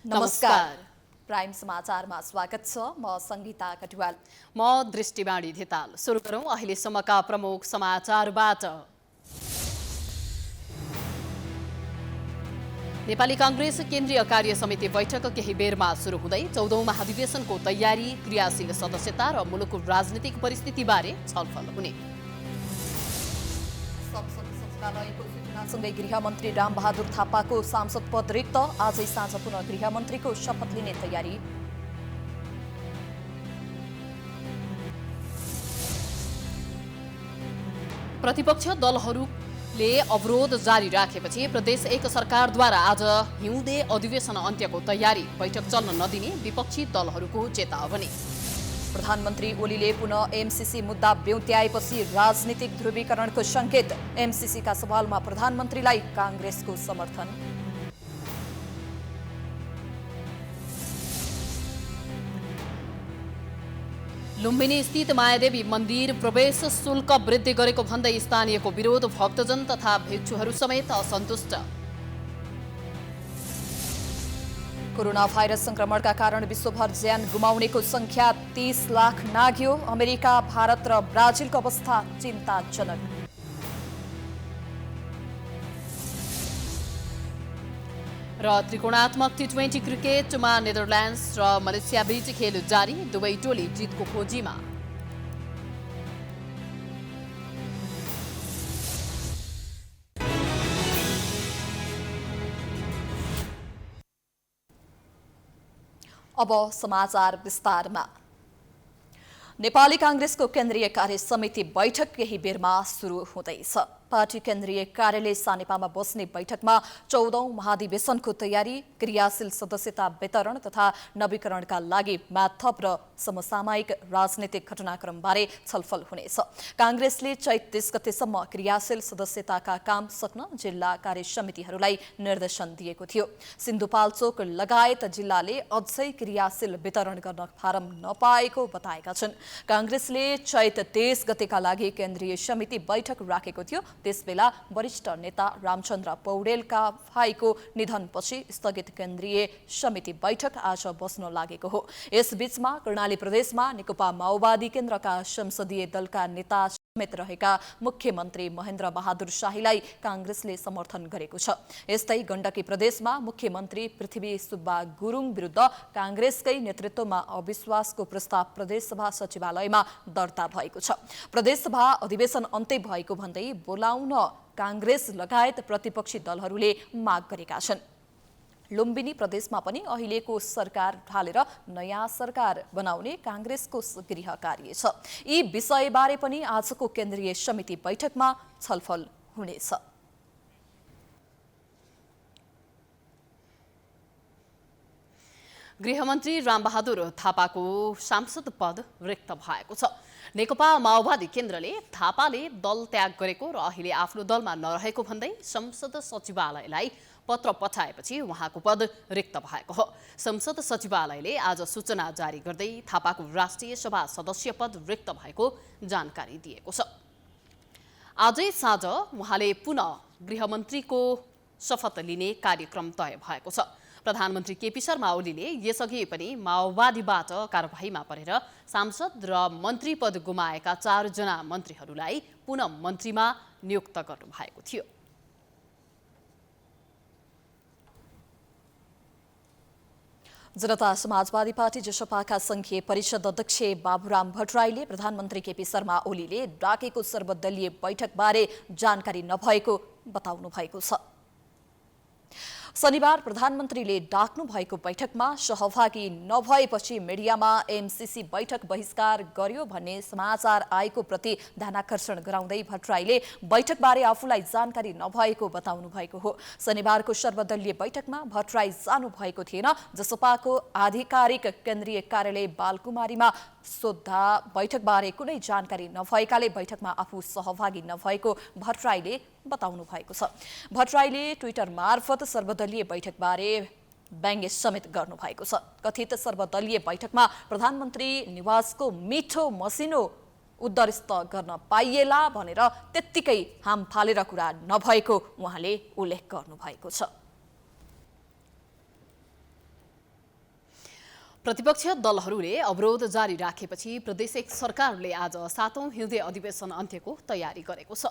नमस्कार। प्राइम समाचारमा स्वागत छ। म संगीता कटुवाल। म दृष्टिबाणी धिताल। सुरु गरौं अहिलेसम्मका प्रमुख समाचारबाट। नेपाली कांग्रेस केन्द्रीय कार्य समिति बैठक केही बेरमा सुरु हुँदै 14औं महाधिवेशनको तयारी, क्रियाशील सदस्यता र मुलुकको राजनीतिक परिस्थितिबारे छलफल हुने। सँगै गृहमन्त्री रामबहादुर थापाको सांसद पद रिक्त, आजै साँझ पुनः गृहमन्त्रीको शपथ लिने तयारी। प्रतिपक्ष दलहरूले अवरोध जारी राखेपछि प्रदेश एक सरकारद्वारा आज हिउँदे अधिवेशन अन्त्यको तयारी, बैठक चल्न नदिने विपक्षी दलहरूको चेतावनी। प्रधानमन्त्री ओलीले पुनः एमसीसी मुद्दा ब्युत्याएपछि राजनीतिक ध्रुवीकरणको संकेत, एमसीसीका सवालमा प्रधानमन्त्रीलाई कांग्रेसको समर्थन। लुम्बिनी स्थित मायादेवी मन्दिर प्रवेश शुल्क वृद्धि गरेको भन्दै स्थानीयको विरोध, भक्तजन तथा भिक्षुहरू समेत असन्तुष्ट। कोरोना भाइरस संक्रमणका कारण विश्वभर ज्यान गुमाउनेको संख्या 30 लाख नाग्यो। अमेरिका, भारत र ब्राजिलको अवस्था चिन्ताजनक। र त्रिकोणात्मक टी20 क्रिकेटमा नेदरल्यान्ड्स र मलेसिया बीच खेल जारी, दुवै टोली जितको खोजीमा। अब समाचार विस्तारमा। नेपाली कांग्रेसको केन्द्रीय कार्य समिति बैठक केही बेरमा सुरु हुँदैछ। पार्टी केन्द्रीय कार्यालय सानेपामा बस्ने बैठकमा 14औं महाधिवेशनको तयारी, क्रियाशील सदस्यता वितरण तथा नवीकरणका लागि माथप र समसामयिक राजनीतिक घटनाक्रमबारे छलफल हुनेछ। कांग्रेसले चैत 30 गतेसम्म क्रियाशील सदस्यताका काम सक्न जिल्ला कार्य समितिहरूलाई निर्देशन दिएको थियो। सिन्धुपाल्चोक लगायत जिल्लाले अझै क्रियाशील वितरण गर्न फारम नपाएको बताएका छन्। कांग्रेसले चैत 23 गतेका लागि केन्द्रीय समिति बैठक राखेको थियो। त्यसबेला वरिष्ठ नेता रामचन्द्र पौडेलका भाइको निधनपछि स्थगित केन्द्रीय समिति बैठक आज बस्न लागेको हो। यसबीचमा कर्णाली प्रदेशमा नेकपा माओवादी केन्द्रका संसदीय दलका नेता समेत रहेका मुख्यमन्त्री महेन्द्र बहादुर शाहीलाई कांग्रेसले समर्थन गरेको छ। यस्तै गण्डकी प्रदेशमा मुख्यमन्त्री पृथ्वी सुब्बा गुरुङ विरुद्ध कांग्रेसकै नेतृत्वमा अविश्वासको प्रस्ताव प्रदेशसभा सचिवालयमा दर्ता भएको छ। प्रदेशसभा अधिवेशन अन्त्य भएको भन्दै बोलाउन कांग्रेस लगायत प्रतिपक्षी दलहरूले माग गरेका छन्। लुम्बिनी प्रदेशमा पनि अहिलेको सरकार ढालेर नयाँ सरकार बनाउने कांग्रेसको गृह कार्य छ। यी विषयबारे पनि आजको केन्द्रीय समिति बैठकमा छलफल हुनेछ। गृहमन्त्री रामबहादुर थापाको सांसद पद रिक्त भएको छ। नेकपा माओवादी केन्द्रले थापाले दल त्याग गरेको र अहिले आफ्नो दलमा नरहेको भन्दै संसद सचिवालयलाई पत्र पठाएपछि उहाँको पद रिक्त भएको हो। संसद सचिवालयले आज सूचना जारी गर्दै थापाको राष्ट्रिय सभा सदस्य पद रिक्त भएको जानकारी दिएको छ। आजै साँझ उहाँले पुनः गृहमन्त्रीको शपथ लिने कार्यक्रम तय भएको छ। प्रधानमन्त्री केपी शर्मा ओलीले यसअघि पनि माओवादीबाट कारबाहीमा परेर सांसद र मन्त्री पद गुमाएका 4 जना मन्त्रीहरूलाई पुनः मन्त्रीमा नियुक्त गर्नु भएको थियो। जनता समाजवादी पार्टी जसपाका संघीय परिषद अध्यक्ष बाबुराम भट्टराईले प्रधानमन्त्री केपी शर्मा ओलीले डाकेको सर्वदलीय बैठकबारे जानकारी नभएको बताउनु भएको छ। शनिबार प्रधानमन्त्रीले डाक्नु भएको बैठकमा सहभागी नभएपछि मिडियामा एमसीसी बैठक बहिष्कार गर्यो भन्ने समाचार आएको प्रति ध्यानाकर्षण गराउँदै भट्टराईले बैठकबारे आफूलाई जानकारी नभएको बताउनु भएको हो। शनिबारको सर्वदलीय बैठकमा भट्टराई जानु भएको थिएन। जसपाको आधिकारिक केन्द्रीय कार्यालय बालकुमारीमा सोद्धा बैठकबारे कुनै जानकारी नभएकाले बैठकमा आफू सहभागी नभएको भट्टराईले बताउनु भएको छ। भट्टराईले ट्विटर मार्फत सर्वदलीय बैठकबारे व्यङ्ग्य समेत गर्नु भएको छ। कथित सर्वदलीय बैठकमा प्रधानमन्त्री निवासको मिठो मसिनो उद्धरिस्त गर्न पाइएला भनेर त्यत्तिकै हाम फालेर कुरा नभएको उहाँले उल्लेख गर्नु भएको छ। प्रतिपक्ष दलहरूले अवरोध जारी राखेपछि प्रदेश एक सरकारले आज 7औं हिउँदे अधिवेशन अन्त्यको तयारी गरेको छ।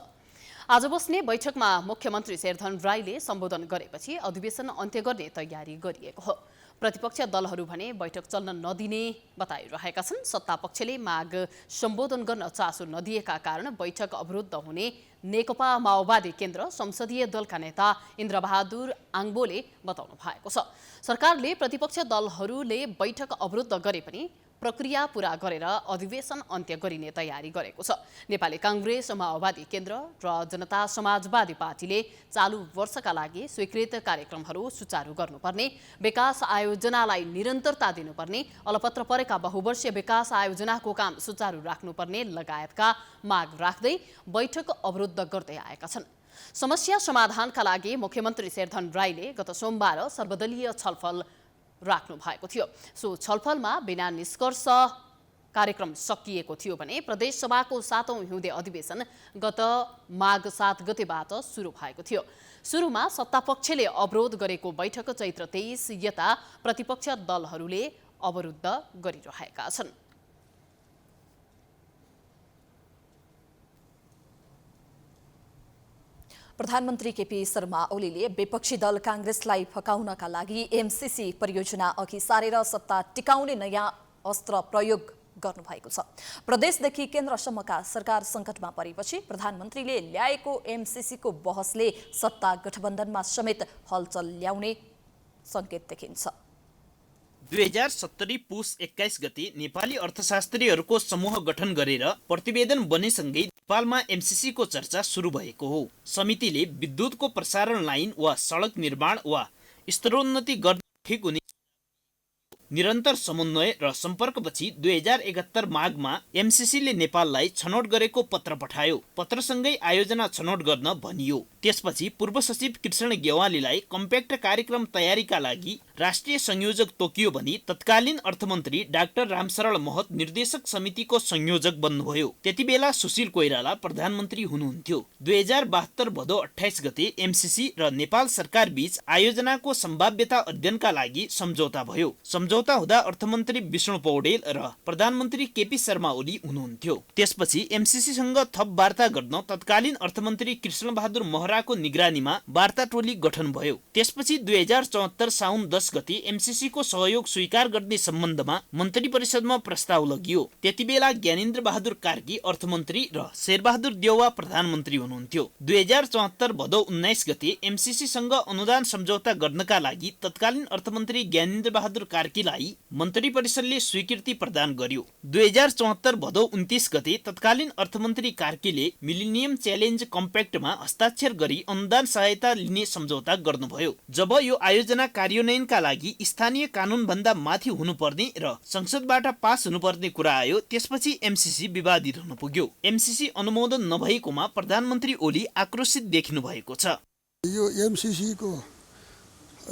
आज बस्ने बैठकमा मुख्यमन्त्री शेरधन राईले सम्बोधन गरेपछि अधिवेशन अन्त्य गर्ने तयारी गरिएको हो। प्रतिपक्ष दलहरू भने बैठक चल्न नदिने बताइरहेका छन्। सत्तापक्षले माग सम्बोधन गर्न चासो नदिएका कारण बैठक अवरुद्ध हुने नेकपा माओवादी केन्द्र संसदीय दलका नेता इन्द्रबहादुर आङबोले बताउनु भएको छ। सरकारले प्रतिपक्ष दलहरूले बैठक अवरुद्ध गरे पनि प्रक्रिया पूरा गरेर अधिवेशन अन्त्य गरिने तयारी गरेको छ। नेपाली कांग्रेस माओवादी केन्द्र र जनता समाजवादी पार्टीले चालू वर्षका लागि स्वीकृत कार्यक्रमहरू सुचारू गर्नुपर्ने, विकास आयोजनालाई निरन्तरता दिनुपर्ने, अलपत्र परेका बहुवर्षीय विकास आयोजनाको काम सुचारू राख्नुपर्ने लगायतका माग राख्दै बैठक अवरुद्ध गर्दै आएका छन्। समस्या समाधानका लागि मुख्यमन्त्री शेरधन राईले गत सोमबार सर्वदलीय छलफल राख्नु भएको थियो। सो छलफलमा बिना निष्कर्ष कार्यक्रम सकिएको थियो भने प्रदेशसभाको 7औं हिउँदे अधिवेशन गत माघ 7 गतेबाट सुरु भएको थियो। सुरुमा सत्तापक्षले अवरोध गरेको बैठक चैत्र 23 यता प्रतिपक्ष दलहरूले अवरुद्ध गरिरहेका छन्। प्रधानमन्त्री केपी शर्मा ओलीले विपक्षी दल कांग्रेसलाई फकाउनका लागि एमसीसी परियोजना अघि सारेर सत्ता टिकाउने नयाँ अस्त्र प्रयोग गर्नुभएको छ। प्रदेशदेखि केन्द्रसम्मका सरकार सङ्कटमा परेपछि प्रधानमन्त्रीले ल्याएको एमसीसीको बहसले सत्ता गठबन्धनमा समेत हलचल ल्याउने संकेत देखिन्छ। 2070 पुस 21 गते नेपाली अर्थशास्त्रीहरूको समूह गठन गरेर प्रतिवेदन बनेसँगै नेपालमा एमसीसी को चर्चा सुरु भएको हो। समितिले विद्युतको प्रसारण लाइन वा सडक निर्माण वा स्तरोन्नति गर्न ठिक हुने निरन्तर समन्वय र सम्पर्कपछि 2071 माघमा एमसीसीले नेपाललाई छनौट गरेको पत्र पठायो। पत्रसँगै आयोजना छनौट गर्न भनियो। त्यसपछि पूर्व सचिव कृष्ण गेवालीलाई कम्प्याक्ट कार्यक्रम तयारीका लागि राष्ट्रिय संयोजक तोकियो भने तत्कालीन अर्थमन्त्री डाक्टर रामशरण महत निर्देशक समितिको संयोजक बन्नुभयो। त्यतिबेला सुशील कोइराला प्रधानमन्त्री हुनुहुन्थ्यो। 2072 भदौ 28 गते एमसीसी र नेपाल सरकार बीच आयोजनाको सम्भाव्यता अध्ययनका लागि सम्झौता भयो। सम्झौता हुँदा अर्थमन्त्री विष्णु पौडेल र प्रधानमन्त्री केपी शर्मा ओली हुनुहुन्थ्यो। त्यसपछि एमसीसीसँग थप वार्ता गर्न तत्कालीन अर्थमन्त्री कृष्णबहादुर महराको निगरानीमा वार्ता टोली गठन भयो। त्यसपछि 2074 साउन 10 गते एमसीसी को सहयोग स्वीकार गर्ने सम्बन्धमा मन्त्री परिषदमा प्रस्ताव लगियो। त्यतिबेला ज्ञानेन्द्र बहादुर कार्की अर्थमन्त्री र शेरबहादुर देउवा प्रधानमन्त्री हुनुहुन्थ्यो। 2074 भदौ 19 गते एमसीसी सँग अनुदान सम्झौता गर्नका लागि तत्कालीन अर्थमन्त्री ज्ञानेन्द्र बहादुर कार्कीलाई मन्त्री परिषदले स्वीकृति प्रदान गर्यो। 2074 भदौ 29 गते तत्कालीन अर्थमन्त्री कार्कीले मिलेनियम च्यालेन्ज कम्प्याक्टमा हस्ताक्षर गरी अनुदान सहायता लिने सम्झौता गर्नुभयो। जब यो आयोजना कार्यान्वयनका लागि स्थानीय कानून भन्दा माथि हुनुपर्ने र संसदबाट पास हुनुपर्ने कुरा आयो, त्यसपछि एमसीसी विवादित हुन पुग्यो। एमसीसी अनुमोदन नभएकोमा प्रधानमन्त्री ओली आक्रोशित देखिनु भएको छ। यो एमसीसी को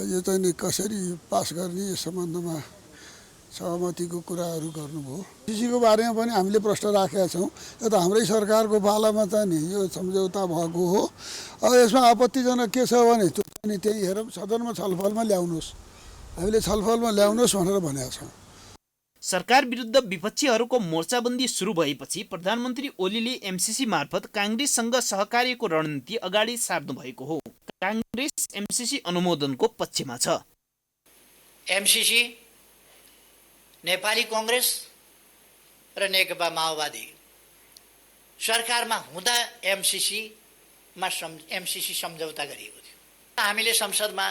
यो चाहिँ कसरी पास गर्ने यस सम्बन्धमा सहमतिको कुराहरू गर्नुभयो। एमसीसीको बारेमा पनि हामीले प्रश्न राखेका छौँ। यो त हाम्रै सरकारको पालामा चाहिँ नि यो सम्झौता भएको हो। अब यसमा आपत्तिजनक के छ भने त्यो नि त्यही हेरौँ, सदनमा छलफलमा ल्याउनुहोस्, हामीले छलफलमा ल्याउनुहोस् भनेर भनेका छौँ। सरकार विरुद्ध विपक्षीहरूको मोर्चाबन्दी सुरु भएपछि प्रधानमन्त्री ओलीले एमसीसी मार्फत कांग्रेससँग सहकार्यको रणनीति अगाडि सार्नु भएको हो। कांग्रेस एमसीसी अनुमोदनको पक्षमा छ। एमसीसी नेपाली कांग्रेस र नेकपा माओवादी सरकारमा हुँदा एमसीसी सम्झौता गरिएको थियो। हामीले संसदमा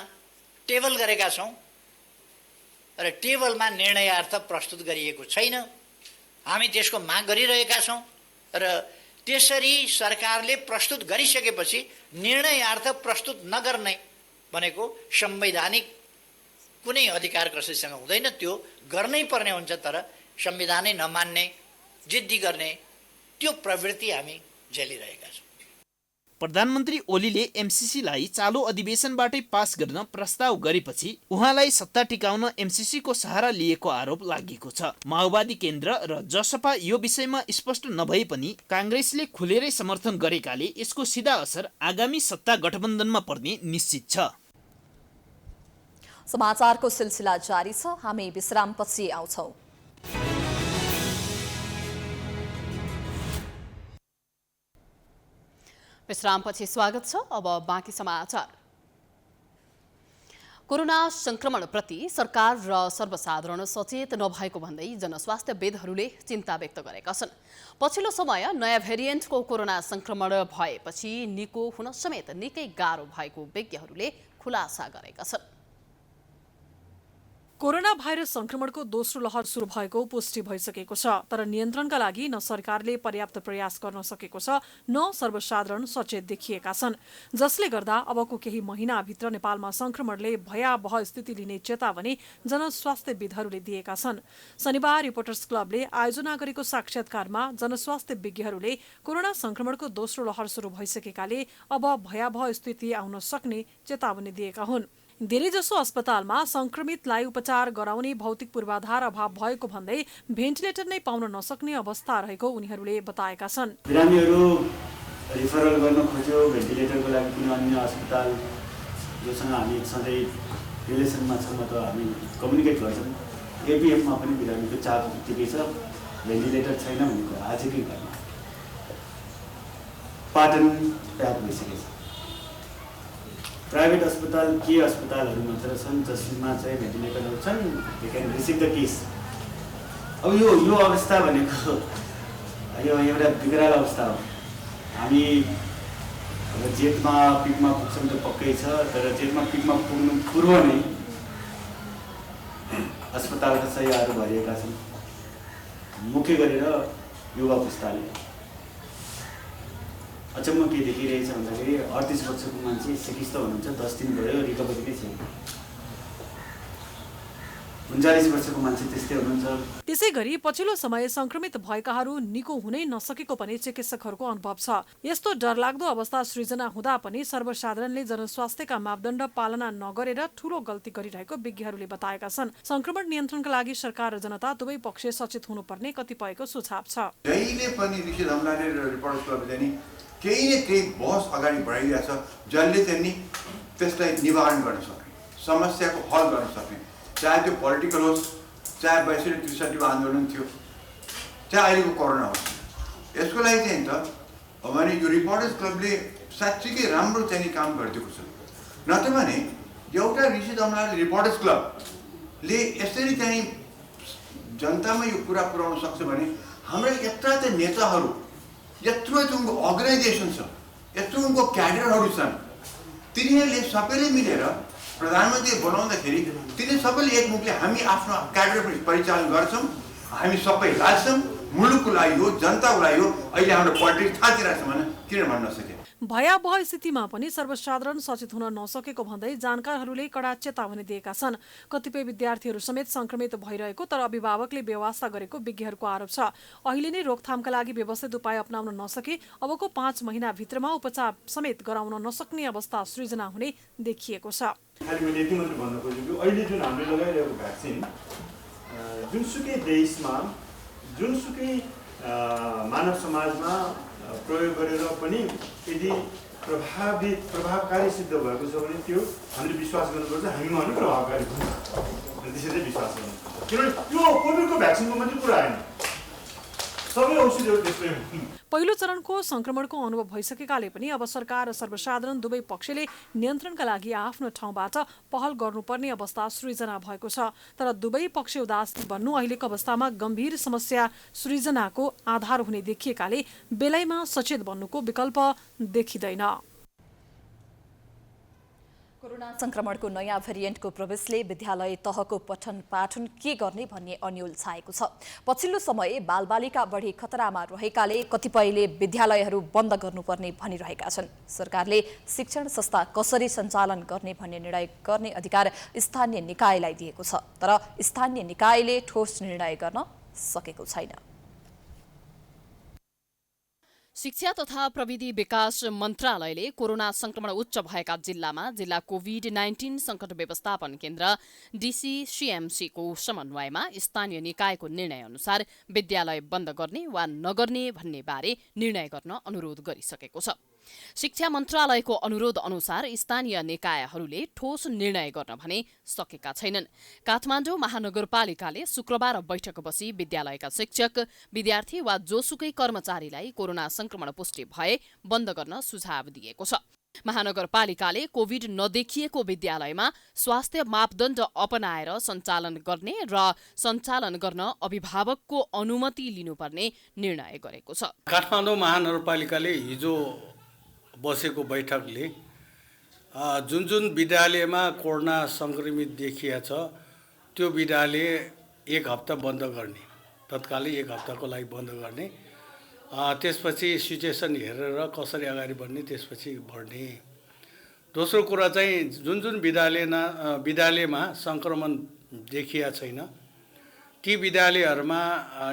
टेबल गरेका छौँ र टेबलमा निर्णयार्थ प्रस्तुत गरिएको छैन। हामी त्यसको माग गरिरहेका छौँ र त्यसरी सरकारले प्रस्तुत गरिसकेपछि निर्णयार्थ प्रस्तुत नगर्ने भनेको संवैधानिक कुनै अधिकार कसैसँग हुँदैन, त्यो गर्नै पर्ने हुन्छ। तर संविधानै नमान्ने, जिद्दी गर्ने त्यो प्रवृत्ति हामी झेलिरहेका छौँ। प्रधानमन्त्री ओलीले एमसीसीलाई चालु अधिवेशनबाटै पास गर्न प्रस्ताव गरेपछि उहाँलाई सत्ता टिकाउन एमसीसी को सहारा लिएको आरोप लागेको छ। माओवादी केन्द्र र जसपा यो विषयमा स्पष्ट नभए पनि कांग्रेसले खुलेरै समर्थन गरेकाले यसको सिधा असर आगामी सत्ता गठबन्धनमा पर्ने निश्चित छ। समाचारको सिलसिला जारी छ, हामी विश्रामपछि आउँछौं। विश्रामपछि स्वागत छ। अब बाँकी समाचार। कोरोना संक्रमणप्रति सरकार र सर्वसाधारण सचेत नभएको भन्दै जनस्वास्थ्यविदहरूले चिन्ता व्यक्त गरेका छन्। पछिल्लो समय नयाँ भेरिएन्टको कोरोना संक्रमण भएपछि निको हुन समेत निकै गाह्रो भएको विज्ञहरूले खुलासा गरेका छन्। कोरोना भाइरस संक्रमणको दोस्रो लहर सुरु भएको पुष्टि भइसकेको छ, तर नियन्त्रणका लागि न सरकारले पर्याप्त प्रयास गर्न सकेको छ, न सर्वसाधारण सचेत देखिएका छन्, जसले गर्दा अबको केही महिनाभित्र नेपालमा संक्रमणले भयावह स्थिति लिने चेतावनी जनस्वास्थ्यविदहरूले दिएका छन्। शनिबार रिपोर्टर्स क्लबले आयोजना गरेको साक्षात्कारमा जनस्वास्थ्य विज्ञहरूले कोरोना संक्रमणको दोस्रो लहर सुरु भइसकेकाले अब भयावह स्थिति आउन सक्ने चेतावनी दिएका हुन्। धेरैजसो अस्पतालमा संक्रमितलाई उपचार गराउने भौतिक पूर्वाधार अभाव भएको भन्दै भेन्टिलेटर नै पाउन नसक्ने अवस्था रहेको उनीहरूले बताएका छन्। बिरामीहरू रिफरल गर्न खोज्यो भेन्टिलेटरको लागि कुनै अन्य अस्पताल जोसँग हामी सधैँ रिलेसनमा छौँ अथवा हामी कम्युनिकेट गर्छौँ, एपिएफमा पनि बिरामीको चाप उत्तिकै छ, भेन्टिलेटर छैन भन्ने कुरा आजकै घरमा पाटन प्याक भइसकेको छ। प्राइभेट अस्पताल के अस्पतालहरू मात्र छन् जसमा चाहिँ भेन्टिलेटरहरू छन्, they can receive the case. अब यो अवस्था भनेको यो एउटा बिग्राल अवस्था हो। हामी अब जेठमा पिकमा पुग्छौँ त पक्कै छ, तर जेठमा पिकमा पुग्नु पूर्व नै अस्पतालका शय्याहरू भरिएका छन्। मुख्य गरेर युवा पुस्ताले अचम्म के देखिरहेछ भन्दाखेरि 38 वर्षको मान्छे सिकिस्त हुनुहुन्छ, 10 दिन भयो रिकभरी नै छैन। 39 वर्षको मान्छे त्यस्तै हुनुहुन्छ। त्यसै गरी पछिल्लो समय संक्रमित भएकाहरू निको हुनै नसकेको पनि चिकित्सकहरूको अनुभव छ। यस्तो डरलाग्दो अवस्था सृजना हुँदा पनि सर्वसाधारणले जनस्वास्थ्यका मापदण्ड पालना नगरेर ठूलो गल्ती गरिरहेको विज्ञहरूले बताएका छन्। संक्रमण नियन्त्रणका लागि सरकार र जनता दुवै पक्ष सचेत हुनुपर्ने कतिपयको सुझाव छ। जहिले पनि ऋषि धमलाले रिपोर्टर्स क्लबले नि केही न केही बहस अगाडि बढाइरहेछ, जसले चाहिँ नि त्यसलाई निवारण गर्न सक्ने, समस्याको हल गर्न सक्ने, चाहे त्यो पोलिटिकल होस्, चाहे 62-63 आन्दोलन थियो, चाहे अहिलेको कोरोना होस्। यसको लागि चाहिँ त अब भने यो रिपोर्टर्स क्लबले साँच्चीकै राम्रो चाहिँ नि काम गरिदिएको छ। नत्र भने एउटा ऋषि धमलाले रिपोर्टर्स क्लबले यसरी चाहिँ जनतामा यो कुरा पुर्याउन सक्छ भने हाम्रा यत्रा चाहिँ नेताहरू, यत्रो उनको अर्गनाइजेसन छ, यत्रो उनको क्याडरहरू छन्, तिनीहरूले सबैले मिलेर प्रधानमन्त्री बनाउँदाखेरि तिनी सबैले एकमुखले हामी आफ्नो क्याडर परिचालन गर्छौँ, हामी सबै लाग्छौँ, मुलुकको लागि हो, जनताको लागि हो। अहिले हाम्रो पोलिटिक्स थाँचिरहेको छ भने किन भन्न नसके। भयावह स्थितिमा पनि सर्वसाधारण सचेत हुन नसकेको भन्दै जानकारहरूले कडा चेतावनी दिएका छन्। कतिपय विद्यार्थीहरू समेत संक्रमित भइरहेको तर अभिभावकले व्यवस्था गरेको विज्ञहरूको आरोप छ। अहिले नै रोकथामका लागि व्यवस्थित उपाय अपनाउन नसके अबको 5 महिनाभित्रमा उपचार समेत गराउन नसक्ने अवस्था सृजना हुने देखिएको छ। खाली मैले यति मात्र भन्न खोजेको, अहिले जुन हामीले लगाइरहेको भ्याक्सिन जुनसुकै देशमा जुनसुकै मानव समाजमा प्रयोग गरेर पनि यदि प्रभावकारी सिद्ध भएको छ भने त्यो हामीले विश्वास गर्नुपर्छ, हामीमा पनि प्रभावकारी हुन्छ, त्यसरी विश्वास गर्नु। किनभने त्यो कोभिडको भ्याक्सिनको मात्रै कुरा आएन, सबै औषधिहरू त्यस्तै हुन्। पहिलो चरणको संक्रमणको अनुभव भइसकेकाले पनि अब सरकार र सर्वसाधारण दुवै पक्षले नियन्त्रणका लागि आफ्नो ठाउँबाट पहल गर्नुपर्ने अवस्था सृजना भएको छ। तर दुवै पक्ष उदासीन बन्नु अहिलेको अवस्थामा गम्भीर समस्या सृजनाको आधार हुने देखिएकाले बेलैमा सचेत बन्नुको विकल्प देखिँदैन। कोरोना संक्रमणको नयाँ भेरिएन्टको प्रवेशले विद्यालय तहको पठन पाठन के गर्ने भन्ने अन्यल छाएको छ। पछिल्लो समय बालबालिका बढी खतरामा रहेकाले कतिपयले विद्यालयहरू बन्द गर्नुपर्ने भनिरहेका छन्। सरकारले शिक्षण संस्था कसरी सञ्चालन गर्ने भन्ने निर्णय गर्ने अधिकार स्थानीय निकायलाई दिएको छ, तर स्थानीय निकायले ठोस निर्णय गर्न सकेको छैन। शिक्षा तथा प्रविधि विकास मन्त्रालयले कोरोना संक्रमण उच्च भएका जिल्लामा जिल्ला कोभिड-19 संकट व्यवस्थापन केन्द्र DCCMC को समन्वयमा स्थानीय निकायको निर्णय अनुसार विद्यालय बन्द गर्ने वा नगर्ने भन्ने बारे निर्णय गर्न अनुरोध गरिसकेको छ। शिक्षा मन्त्रालयको अनुरोध अनुसार स्थानीय निकायहरूले ठोस निर्णय गर्न भने सकेका छैनन्। काठमाडौँ महानगरपालिकाले शुक्रबार बैठक बसी विद्यालयका शिक्षक, विद्यार्थी वा जोसुकै कर्मचारीलाई कोरोना संक्रमण पुष्टि भए बन्द गर्न सुझाव दिएको छ। महानगरपालिकाले कोभिड नदेखिएको विद्यालयमा स्वास्थ्य मापदण्ड अपनाएर सञ्चालन गर्ने र सञ्चालन गर्न अभिभावकको अनुमति लिनुपर्ने निर्णय गरेको छ। काठमाडौँ महानगरपालिकाले हिजो बसेको बैठकले जुन जुन विद्यालयमा कोरोना संक्रमित देखिया छ त्यो विद्यालय 1 हप्ता बन्द गर्ने, तत्कालै 1 हप्ताको लागि बन्द गर्ने, त्यसपछि सिचुएसन हेरेर कसरी अगाडि बढ्ने त्यसपछि बढ्ने। दोस्रो कुरा चाहिँ जुन जुन विद्यालयमा सङ्क्रमण देखिया छैन ती विद्यालयहरूमा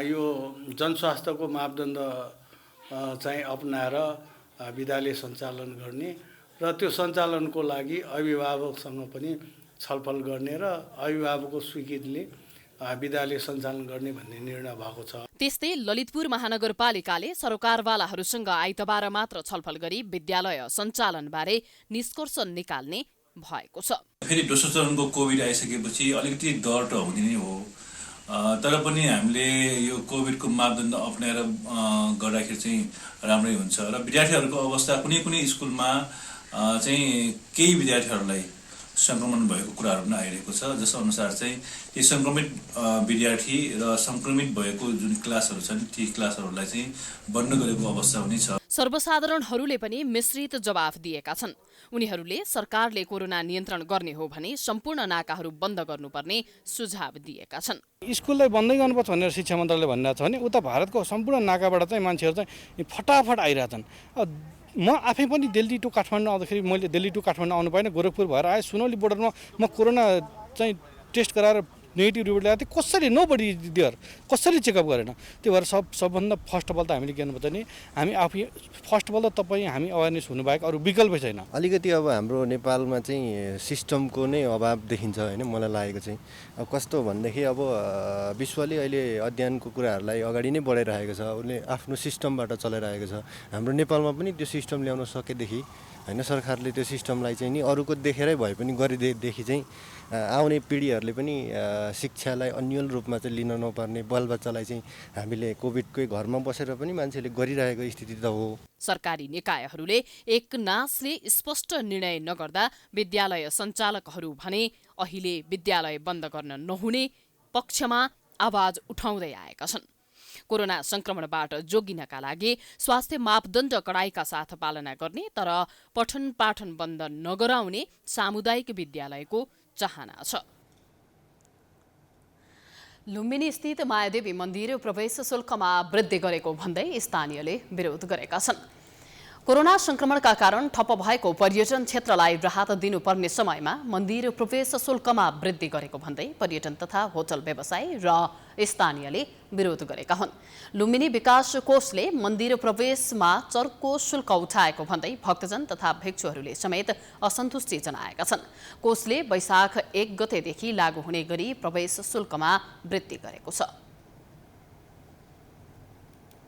यो जनस्वास्थ्यको मापदण्ड चाहिँ अपनाएर विद्यालय सञ्चालन गर्ने र त्यो सञ्चालनको लागि अभिभावकसँग पनि छलफल गर्ने र अभिभावकको स्वीकृतिले विद्यालय सञ्चालन गर्ने भन्ने निर्णय भएको छ। त्यस्तै ललितपुर महानगरपालिकाले सरकारवालाहरूसँग आइतबार मात्र छलफल गरी विद्यालय सञ्चालनबारे निष्कर्ष निकाल्ने भएको छ। फेरि दोस्रो चरणको कोभिड आइसकेपछि अलिकति डर त हुने नै हो, तर पनि हामीले यो कोभिडको मापदण्ड अपनाएर गर्दाखेरि चाहिँ राम्रै हुन्छ र विद्यार्थीहरूको अवस्था कुनै कुनै स्कुलमा चाहिँ केही विद्यार्थीहरूलाई संक्रमण भएको कुराहरू पनि आइरहेको छ, जस अनुसार चाहिँ ती संक्रमित विद्यार्थी र संक्रमित भएको जुन क्लासहरू छन् ती क्लासहरूलाई चाहिँ बन्द गरेको अवस्था पनि छ। सर्वसाधारणहरूले पनि मिश्रित जवाफ दिएका छन्। उनीहरूले सरकारले कोरोना नियन्त्रण गर्ने हो भने सम्पूर्ण नाकाहरू बन्द गर्नुपर्ने सुझाव दिएका छन्। स्कुललाई बन्दै गर्नुपर्छ भनेर शिक्षा मन्त्रालयले भनिरहेको छ भने उता भारतको सम्पूर्ण नाकाबाट चाहिँ मान्छेहरू चाहिँ फटाफट आइरहेछन्। म आफै पनि दिल्ली टु काठमाडौँ आउँदाखेरि मैले दिल्ली टु काठमाडौँ आउनु पाएन, गोरखपुर भएर आएँ। सुनौली बोर्डरमा म कोरोना चाहिँ टेस्ट गराएर नेगेटिभ रिपोर्ट ल्याएको थिएँ, कसरी नोबडी देयर, कसरी चेकअप गरेन। त्यो भएर सबभन्दा फर्स्ट अफ अल त हामीले के गर्नुपर्छ नि, हामी आफै फर्स्ट अफ अल त हामी अवेरनेस हुनुबाहेक अरू विकल्पै छैन। अलिकति अब हाम्रो नेपालमा चाहिँ सिस्टमको नै अभाव देखिन्छ होइन, मलाई लागेको चाहिँ। अब कस्तो भनेदेखि अब विश्वले अहिले अध्ययनको कुराहरूलाई अगाडि नै बढाइरहेको छ, उसले आफ्नो सिस्टमबाट चलाइरहेको छ। हाम्रो नेपालमा पनि त्यो सिस्टम ल्याउन सकेदेखि होइन, सरकारले त्यो सिस्टमलाई चाहिँ नि अरूको देखेरै भए पनि गरिदिएदेखि चाहिँ आउने पिँढीहरूले पनि शिक्षालाई अन्यल रूपमा चाहिँ लिन नपर्ने, बालबच्चालाई चाहिँ हामीले कोभिडकै घरमा बसेर पनि मान्छेले गरिरहेको स्थिति त हो। सरकारी निकायहरूले एक नासले स्पष्ट निर्णय नगर्दा विद्यालय सञ्चालकहरू भने अहिले विद्यालय बन्द गर्न नहुने पक्षमा आवाज उठाउँदै आएका छन्। कोरोना संक्रमणबाट जोगिनका लागि स्वास्थ्य मापदण्ड कडाइका साथ पालना गर्ने तर पठन पाठन बन्द नगराउने सामुदायिक विद्यालयको चाहना छ। लुम्बिनी स्थित मायादेवी मन्दिर प्रवेश शुल्कमा वृद्धि गरेको भन्दै स्थानीयले विरोध गरेका छन्। कोरोना संक्रमणका कारण ठप्प भएको पर्यटन क्षेत्रलाई राहत दिनुपर्ने समयमा मन्दिर प्रवेश शुल्कमा वृद्धि गरेको भन्दै पर्यटन तथा होटल व्यवसायी र स्थानीयले विरोध गरेका हुन्। लुम्बिनी विकास कोषले मन्दिर प्रवेशमा चर्को शुल्क उठाएको भन्दै भक्तजन तथा भिक्षुहरूले समेत असन्तुष्टि जनाएका छन्। कोषले वैशाख 1 गतेदेखि लागू हुने गरी प्रवेश शुल्कमा वृद्धि गरेको छ।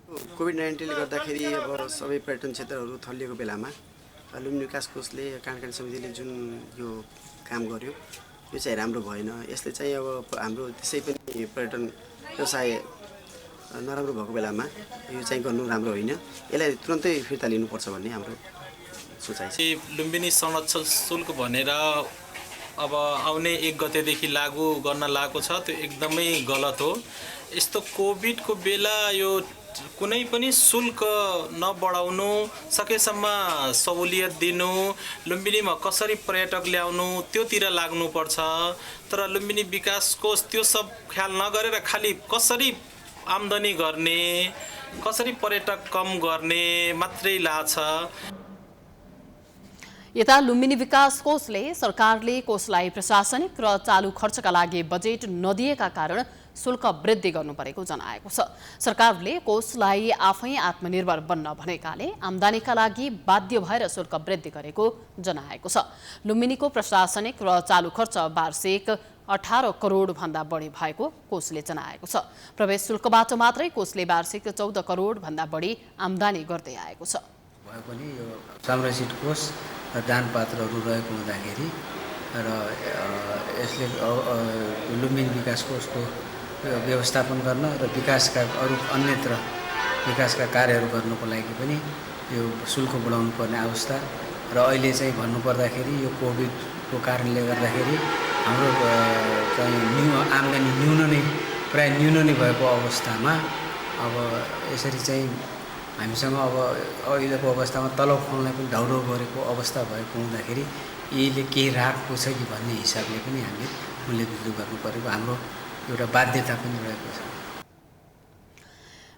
कोभिड-19ले गर्दाखेरि अब सबै पर्यटन क्षेत्रहरू थलिएको बेलामा लुम्बिनी विकास कोषले काण्डकाण्ड समितिले जुन यो काम गर्यो यो चाहिँ राम्रो भएन। यसले चाहिँ अब हाम्रो त्यसै पनि पर्यटन व्यवसाय नराम्रो भएको बेलामा यो चाहिँ गर्नु राम्रो होइन, यसलाई तुरन्तै फिर्ता लिनुपर्छ भन्ने हाम्रो सोचाइ छ। लुम्बिनी संरक्षण शुल्क भनेर अब आउने 1 गतेदेखि लागू गर्न लागेको छ, त्यो एकदमै गलत हो। यस्तो कोभिडको बेला यो कुनै पनि शुल्क नबढाउनु, सकेसम्म सहुलियत दिनु, लुम्बिनीमा कसरी पर्यटक ल्याउनु त्योतिर लाग्नुपर्छ। तर लुम्बिनी विकास कोष त्यो सब ख्याल नगरेर खालि कसरी आम्दानी गर्ने, कसरी पर्यटक कम गर्ने मात्रै लाग्छ। यता लुम्बिनी विकास कोषले सरकारले कोषलाई प्रशासनिक र चालु खर्चका लागि बजेट नदिएका कारण शुल्क वृद्धि गर्नुपरेको जनाएको छ। सरकारले कोषलाई आफै आत्मनिर्भर बन्न भनेकाले आम्दानीका लागि बाध्य भएर शुल्क वृद्धि गरेको जनाएको छ। लुम्बिनीको प्रशासनिक र चालु खर्च वार्षिक 18 करोड भन्दा बढी भएको कोषले जनाएको छ। प्रवेश शुल्कबाट मात्रै कोषले वार्षिक 14 करोड भन्दा बढी आम्दानी गर्दै आएको छ। भए पनि यो संरक्षित कोष र दानपात्रहरू रहेको हुँदाखेरि र यसले लुम्बिनी विकास कोषको व्यवस्थापन गर्न र विकासका अरू अन्यत्र विकासका कार्यहरू गर्नको लागि पनि यो शुल्क बढाउनु पर्ने अवस्था र अहिले चाहिँ भन्नुपर्दाखेरि यो कोभिडको कारणले गर्दाखेरि हाम्रो चाहिँ आम्दानी प्राय न्यून नै भएको अवस्थामा अब यसरी चाहिँ हामीसँग अब अहिलेको अवस्थामा तलब खुवाउनलाई पनि ढाउढौ गरेको अवस्था भएको हुँदाखेरि यसले केही राख्को छ कि भन्ने हिसाबले पनि हामीले मूल्यवृद्धि गर्नु परेको हाम्रो एउटा बाध्यता पनि रहेको छ।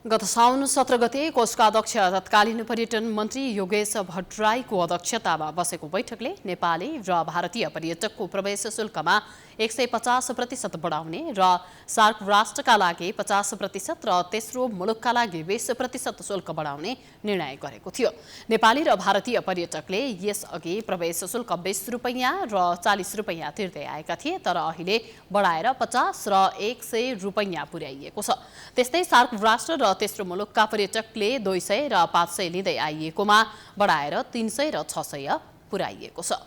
गत साउन 17 गते कोषका अध्यक्ष तत्कालीन पर्यटन मन्त्री योगेश भट्टराईको अध्यक्षतामा बसेको बैठकले नेपाली र भारतीय पर्यटकको प्रवेश शुल्कमा 150% बढाउने र सार्क राष्ट्रका लागि 50% र तेस्रो मुलुकका लागि 20% शुल्क बढाउने निर्णय गरेको थियो। नेपाली र भारतीय पर्यटकले यसअघि प्रवेश शुल्क 20 रुपैयाँ र 40 रुपैयाँ तिर्दै आएका थिए, तर अहिले बढाएर 50 र 100 रुपैयाँ पुर्याइएको छ। त्यस्तै सार्क राष्ट्र र तेस्रो मुलुकका पर्यटकले 200 र 500 लिँदै आइएकोमा बढाएर 300 र 600 पुर्याइएको छ।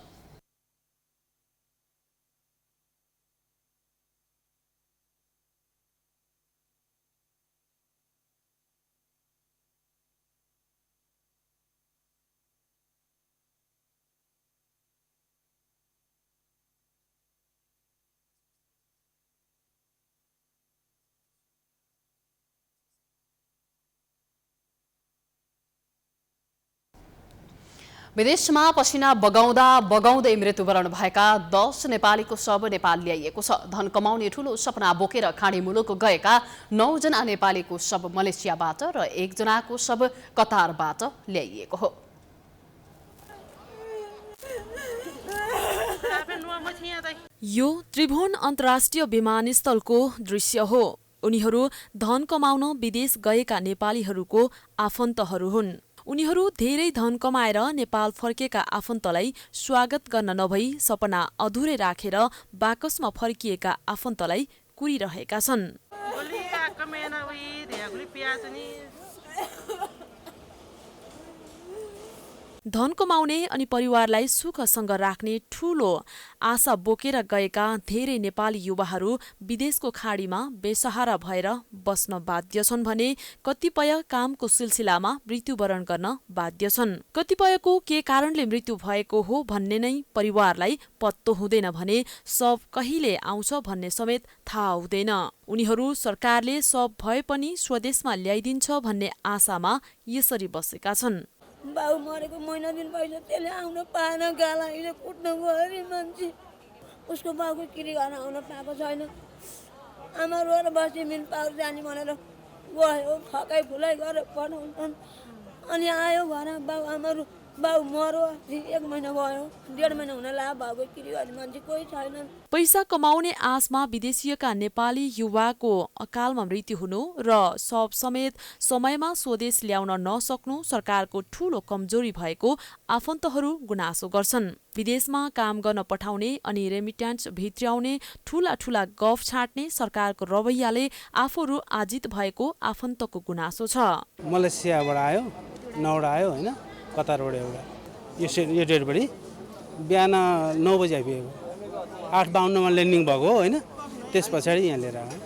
विदेशमा पसिना बगाउँदै मृत्युवरण भएका 10 नेपालीको शव नेपाल ल्याइएको छ। धन कमाउने ठूलो सपना बोकेर खाडी मुलुक गएका 9 जना नेपालीको शव मलेसियाबाट र 1 जनाको शव कतारबाट ल्याइएको हो। यो त्रिभुवन अन्तर्राष्ट्रिय विमानस्थलको दृश्य हो। उनीहरू धन कमाउन विदेश गएका नेपालीहरूको आफन्तहरू हुन्। उनीहरू धेरै धन कमाएर नेपाल फर्केका आफन्तलाई स्वागत गर्न नभई सपना अधुरै राखेर बाकसमा फर्किएका आफन्तलाई कुरिरहेका छन्। धन कमाउने अनि परिवारलाई सुखसँग राख्ने ठूलो आशा बोकेर गएका धेरै नेपाली युवाहरू विदेशको खाडीमा बेसहारा भएर बस्न बाध्य छन् भने कतिपय कामको सिलसिलामा मृत्युवरण गर्न बाध्य छन्। कतिपयको के कारणले मृत्यु भएको हो भन्ने नै परिवारलाई पत्तो हुँदैन भने शव कहिले आउँछ भन्ने समेत थाहा हुँदैन। उनीहरू सरकारले शव भए पनि स्वदेशमा ल्याइदिन्छ भन्ने आशामा यसरी बसेका छन्। बाउ मरेको महिना दिन पैसा त्यसले आउन पाएन, गालाले कुट्न गयो अरे मान्छे। उसको बाउको किरी गर्न आउन पाएको छैन। आमा रोएर बस्यो, मिन पाउर जाने भनेर गयो, फकाइ फुलाइ गरेर पढाउँछन्। अनि आयो घर बाउ आमाहरू, बाउ मरो 1 महिना भयो, 1.5 महिना हुन लाग्यो। बाउको किरी गर्ने मान्छे कोही छैन। पैसा कमाउने आशमा विदेशिएका नेपाली युवाको अकालमा मृत्यु हुनु र शव समेत समयमा स्वदेश ल्याउन नसक्नु सरकारको ठूलो कमजोरी भएको आफन्तहरू गुनासो गर्छन्। विदेशमा काम गर्न पठाउने अनि रेमिट्यान्स भित्र्याउने ठूला गफ छाट्ने सरकारको रवैयाले आफूहरू आजित भएको आफन्तको गुनासो छ। मलेसियाबाट आयो, नौडा आयो होइन, कतारबाट एउटा यो डेट बडी बिहान 9 बजी आइपुगेको, 8:52 ल्यान्डिङ भएको हो होइन। त्यस पछाडि यहाँ लिएर आयो।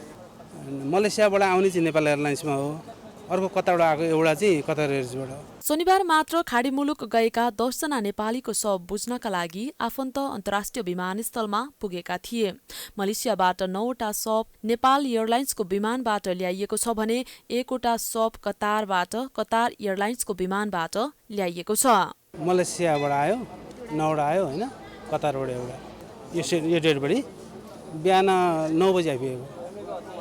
मलेसियाबाट आउने चाहिँ नेपाल एयरलाइन्समा हो, अर्को कतारबाट आएको एउटा चाहिँ कतार एयरवेजबाट हो। शनिबार मात्र खाडी मुलुक गएका 10 जना नेपालीको शव बुझ्नका लागि आफन्त अन्तर्राष्ट्रिय विमानस्थलमा पुगेका थिए। मलेसियाबाट 9वटा शव नेपाल एयरलाइन्सको विमानबाट ल्याइएको छ भने 1वटा शव कतार एयरलाइन्सको विमानबाट ल्याइएको छ। मलेसियाबाट आयो, 9वटा आयो होइन, कतारबाट एउटा यो डेट बडी बिहान 9 बजी आइपुगेको,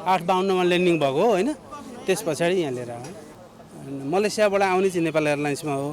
8:52 ल्यान्डिङ भएको हो होइन। त्यस पछाडि यहाँ लिएर आयो। मलेसियाबाट आउने चाहिँ नेपाल एयरलाइन्समा हो,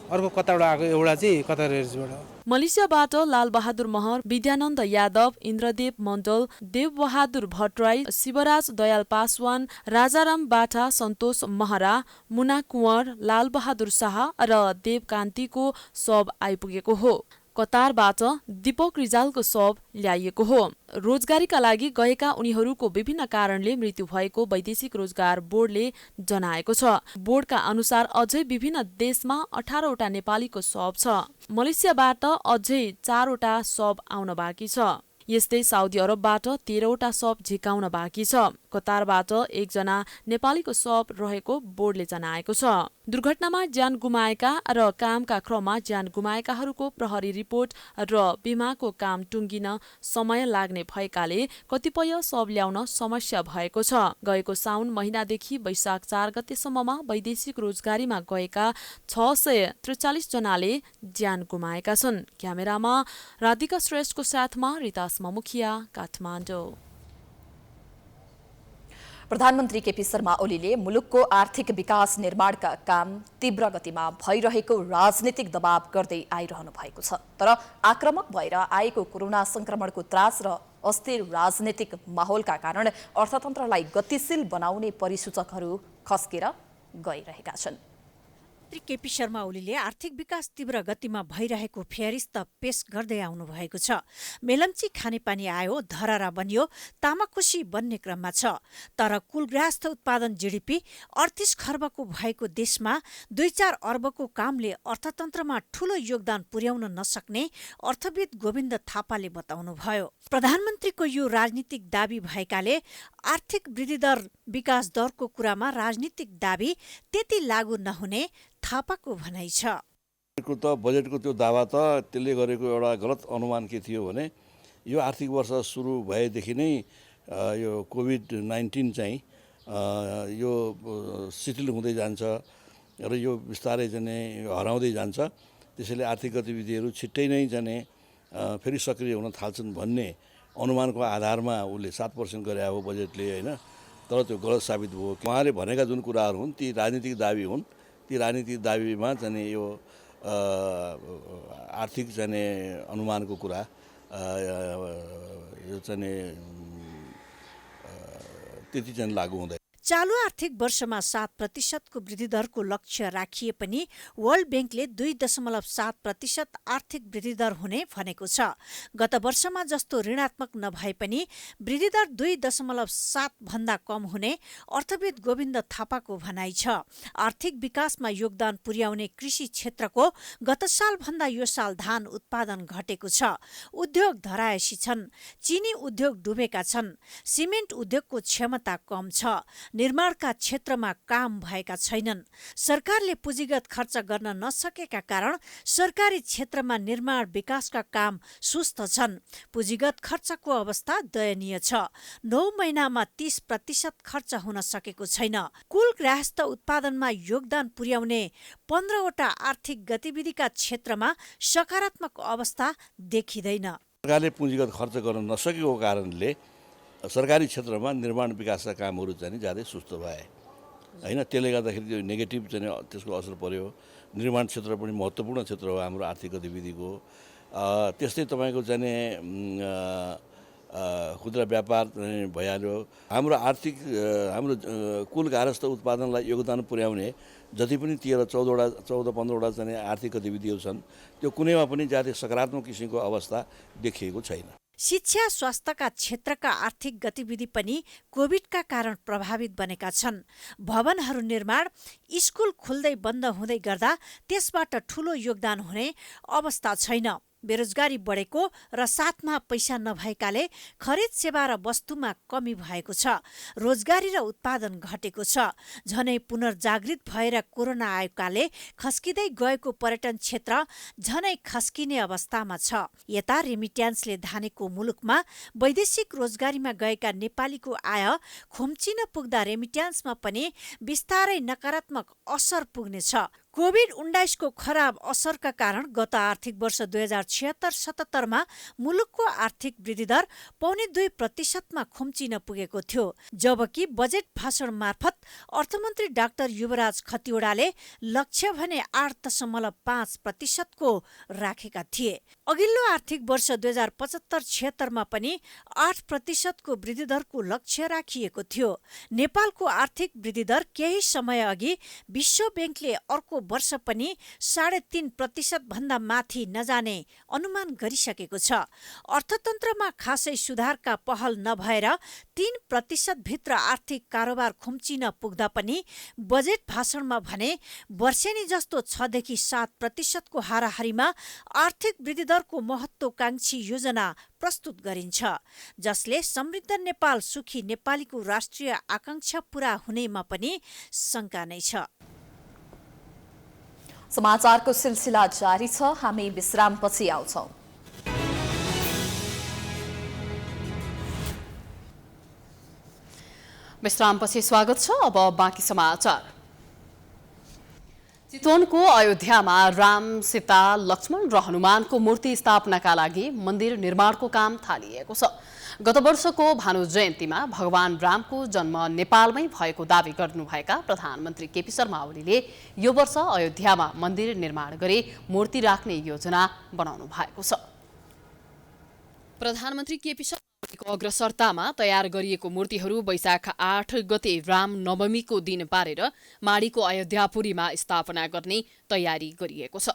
अर्को कतारबाट आएको एउटा चाहिँ कतार एयरवेजबाट हो। मलेसियाबाट लालबहादुर महर, विद्यानन्द यादव, इन्द्रदेव मण्डल, देवबहादुर भट्टराई, शिवराज दयाल पासवान, राजाराम बाठा, सन्तोष महरा, मुना कुँवर, लालबहादुर शाह र देवकान्तिको शव आइपुगेको हो। कतारबाट दीपक रिजालको शव ल्याइएको हो। रोजगारीका लागि गएका उनीहरूको विभिन्न कारणले मृत्यु भएको वैदेशिक रोजगार बोर्डले जनाएको छ। बोर्डका अनुसार अझै विभिन्न देशमा 18वटा नेपालीको शव छ। मलेसियाबाट अझै 4वटा शव आउन बाँकी छ। यस्तै साउदी अरबबाट 13वटा शव झिकाउन बाँकी छ। कतारबाट 1 जना नेपालीको शव रहेको बोर्डले जनाएको छ। दुर्घटनामा ज्यान गुमाएका र कामका क्रममा ज्यान गुमाएकाहरूको प्रहरी रिपोर्ट र बिमाको काम टुङ्गिन समय लाग्ने भएकाले कतिपय शव ल्याउन समस्या भएको छ। गएको साउन महिनादेखि वैशाख 4 गतेसम्ममा वैदेशिक रोजगारीमा गएका 643 जनाले ज्यान गुमाएका छन्। क्यामेरामा राधिका श्रेष्ठको साथमा रिता मुखिया, काठमाडौँ। प्रधानमन्त्री केपी शर्मा ओलीले मुलुकको आर्थिक विकास निर्माणका काम तीव्र गतिमा भइरहेको राजनीतिक दबाव गर्दै आइरहनु भएको छ। तर आक्रामक भएर आएको कोरोना संक्रमणको त्रास र अस्थिर राजनीतिक माहौलका कारण अर्थतन्त्रलाई गतिशील बनाउने परिसूचकहरू खस्केर गइरहेका छन्। केपी शर्मा ओलीले आर्थिक विकास तीव्र गतिमा भइरहेको फेरिस्त पेश गर्दै आउनु भएको छ। मेलम्ची खानेपानी आयो, धरहरा बनियो, तामाकोशी बन्ने क्रममा छ। तर कुल गृहस्थ उत्पादन जीडीपी 38 खर्बको भएको देशमा 2-4 अर्बको कामले अर्थतन्त्रमा ठूलो योगदान पुर्याउन नसक्ने अर्थविद गोविन्द थापाले बताउनुभयो। प्रधानमन्त्रीको यो राजनीतिक दाबी भएकाले आर्थिक वृद्धि दर विकास दरको कुरामा राजनीतिक दाबी त्यति लागू नहुने थापाको भनाइ छ। बजेटको त्यो दावा त त्यसले गरेको एउटा गलत अनुमान के थियो भने यो आर्थिक वर्ष सुरु भएदेखि नै यो कोभिड-19 चाहिँ यो शिथिल हुँदै जान्छ र यो बिस्तारै चाहिँ हराउँदै जान्छ। त्यसैले आर्थिक गतिविधिहरू छिट्टै नै जाने फेरि सक्रिय हुन थाल्छन् भन्ने अनुमानको आधारमा उसले 7% गरे हो बजेटले, होइन। तर त्यो गलत साबित भयो। उहाँले भनेका जुन कुराहरू हुन् ती राजनीतिक दाबी हुन्। ती राजनीतिक दाबीमा चाहिँ यो आर्थिक चाहिँ अनुमानको कुरा यो चाहिँ त्यति चाहिँ लागू हुँदैन। चालु आर्थिक वर्षमा 7% वृद्धि दरको लक्ष्य राखिए पनि वर्ल्ड ब्याङ्कले 2.7% आर्थिक वृद्धि दर हुने भनेको छ। गत वर्षमा जस्तो ऋणात्मक नभए पनि वृद्धि दर 2.7 भन्दा कम हुने अर्थविद गोविन्द थापाको भनाइ छ। आर्थिक विकासमा योगदान पुर्याउने कृषि क्षेत्रको गत साल भन्दा यो साल धान उत्पादन घटेको छ। उद्योग धरायसी छन्। चिनी उद्योग डुबेका छन्। सिमेन्ट उद्योगको क्षमता कम छ। निर्माणका क्षेत्रमा काम भएका छैनन्। सरकारले पुँजीगत खर्च गर्न नसकेका कारण सरकारी क्षेत्रमा निर्माण विकासका काम सुस्त छन्। पुँजीगत खर्चको अवस्था दयनीय छ। 9 महिनामा 30% खर्च हुन सकेको छैन। कुल गृहस्थ उत्पादनमा योगदान पुर्याउने 15वटा आर्थिक गतिविधिका क्षेत्रमा सकारात्मक अवस्था देखिँदैन। सरकारले पुँजीगत खर्च गर्न नसकेको कारणले सरकारी क्षेत्रमा निर्माण विकासका कामहरू चाहिँ ज्यादै सुस्त भए, होइन। त्यसले गर्दाखेरि त्यो नेगेटिभ चाहिँ त्यसको असर पर्यो। निर्माण क्षेत्र पनि महत्त्वपूर्ण क्षेत्र हो हाम्रो आर्थिक गतिविधिको। त्यस्तै तपाईँको चाहिँ खुद्रा व्यापार भइहाल्यो। हाम्रो आर्थिक हाम्रो कुल गारस्थ उत्पादनलाई योगदान पुर्याउने जति पनि 13-14-15वटा चाहिँ आर्थिक गतिविधिहरू छन् त्यो कुनैमा पनि ज्यादै सकारात्मक किसिमको अवस्था देखिएको छैन। शिक्षा स्वास्थ्यका क्षेत्रका आर्थिक गतिविधि पनि कोभिडका कारण प्रभावित बनेका छन्। भवनहरू निर्माण, स्कुल खुल्दै बन्द हुँदै गर्दा त्यसबाट ठूलो योगदान हुने अवस्था छैन। बेरोजगारी बढेको र साथमा पैसा नभएकाले खरिद सेवा र वस्तुमा कमी भएको छ। रोजगारी र उत्पादन घटेको छ। झनै पुनर्जागृत भएर कोरोना आएकाले खस्किँदै गएको पर्यटन क्षेत्र झनै खस्किने अवस्थामा छ। यता रेमिट्यान्सले धानेको मुलुकमा वैदेशिक रोजगारीमा गएका नेपालीको आय खुम्चिन पुग्दा रेमिट्यान्समा पनि बिस्तारै नकारात्मक असर पुग्नेछ। कोभिड-19 को खराब असरका कारण गत आर्थिक वर्ष 2076-77 मुलुकको आर्थिक वृद्धि दर 2.5% खुम्चिन पुगेको थियो। जबकि बजेट भाषण मार्फत अर्थमन्त्री डाक्टर युवराज खतिवडाले लक्ष्य भने 8.5% को राखेका थिए। अघिल्लो आर्थिक वर्ष 2075-76 पनि 8% को वृद्धि दरको लक्ष्य राखिएको थियो। नेपालको आर्थिक वृद्धि दर केही समय अघि विश्व ब्याङ्कले अर्को वर्ष पनि 3.5% भन्दा माथि नजाने अनुमान गरिसकेको छ। अर्थतन्त्रमा खासै सुधारका पहल नभएर 3% भित्र आर्थिक कारोबार खुम्चिन पुग्दा पनि बजेट भाषणमा भने वर्षेनी जस्तो 6 देखि 7% को हाराहारीमा आर्थिक वृद्धि दरको महत्त्वकांक्षी योजना प्रस्तुत गरिन्छ, जसले समृद्ध नेपाल सुखी नेपालीको राष्ट्रिय आकांक्षा पूरा हुनेमा पनि शंका नै छ। समाचारको सिलसिला जारी छ, हामी विश्रामपछि आउँछौं। विश्रामपछि स्वागत छ। अब बाँकी समाचार। चितवनको अयोध्यामा राम, सीता, लक्ष्मण र हनुमानको मूर्ति स्थापनाका लागि मन्दिर निर्माणको काम थालिएको छ। गत वर्षको भानु जयन्तीमा भगवान रामको जन्म नेपालमै भएको दावी गर्नुभएका प्रधानमन्त्री केपी शर्मा ओलीले यो वर्ष अयोध्यामा मन्दिर निर्माण गरी मूर्ति राख्ने योजना बनाउनु भएको छ। प्रधानमन्त्री केपी शर्मा ओलीको अग्रसरतामा तयार गरिएको मूर्तिहरू वैशाख 8 गते राम नवमीको दिन पारेर माडीको अयोध्यापुरीमा स्थापना गर्ने तयारी गरिएको छ।